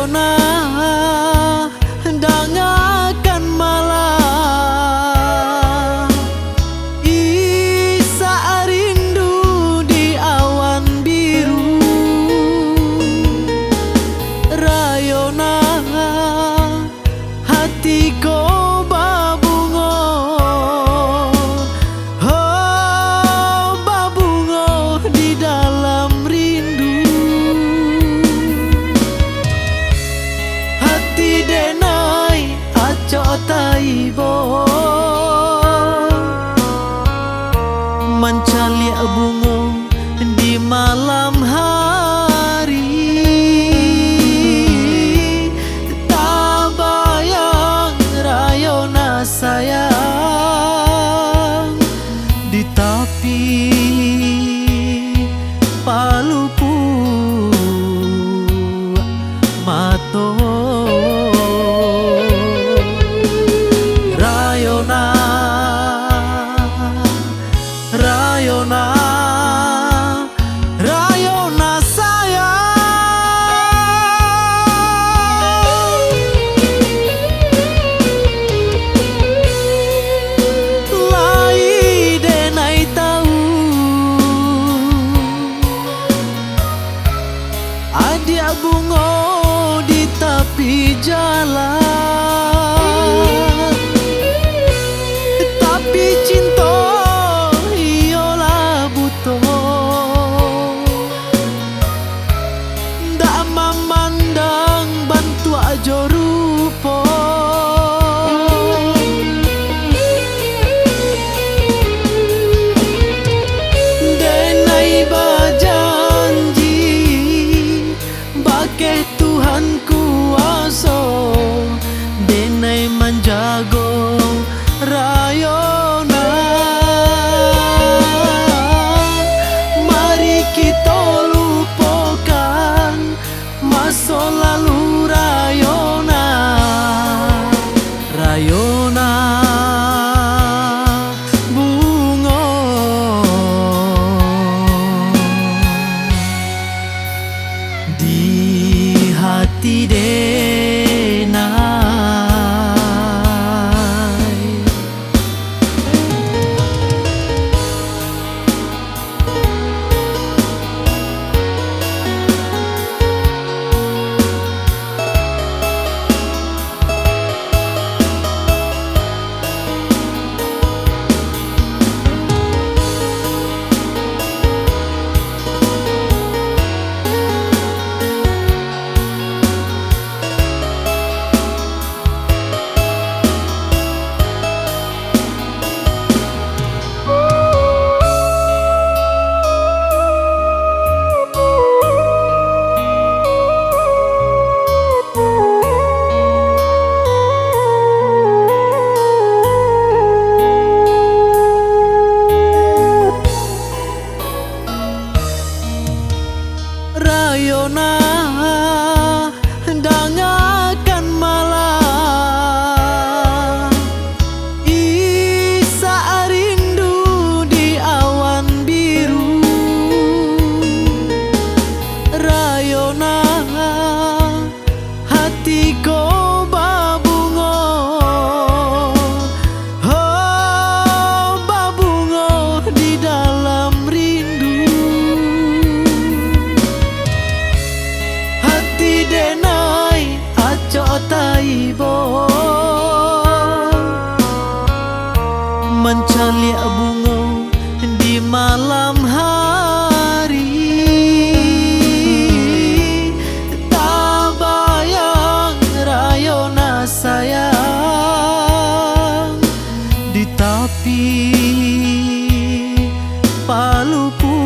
Rayona dangakan malam, isa rindu di awan biru. Rayona hatiku babungo, oh babungo di dalam rindu. Hati denai acok taibo, mencalik bungo di malam hari. Tak bayang Rayona sayang di tepi palupu mato. Rayona, Rayona, Rayona sayang. Lai denai tahu adik bungo di tepi jalan, tapi cinta iyalah butuh. Ndak memandang bantu aja rupa. Denai berjanji bagai Tuhan kuasa, denai menjago Rayona. Mari kita lupakan masa lalu Rayona. Rayona bungo di hati denai. Rayona dangakan malam, isa rindu di awan biru. Rayona hatiku babungo, oh babungo di dalam rindu. Hati denai acok taibo, mencalik bungo di malam hari. Tak bayang Rayona sayang di tepi palupu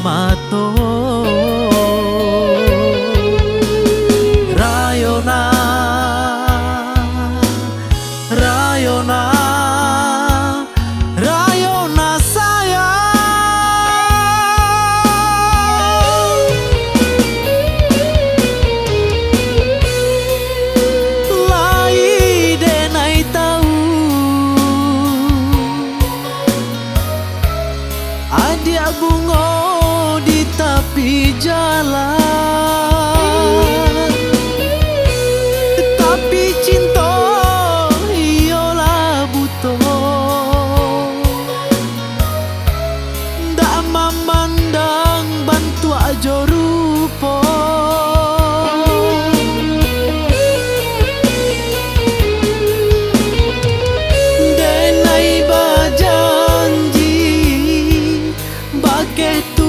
mato. Rayona, Rayona, Rayona sayang. Lai denai tahu adik bungo di tepi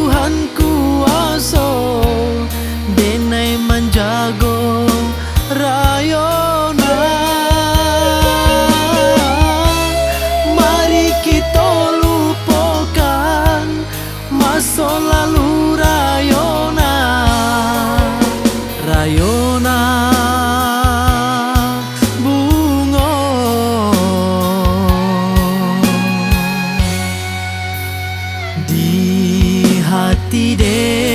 Tuhan kuasa denai menjago rayona. Mari kita lupakan masa lalu rayona. Rayona bunga di hati dek.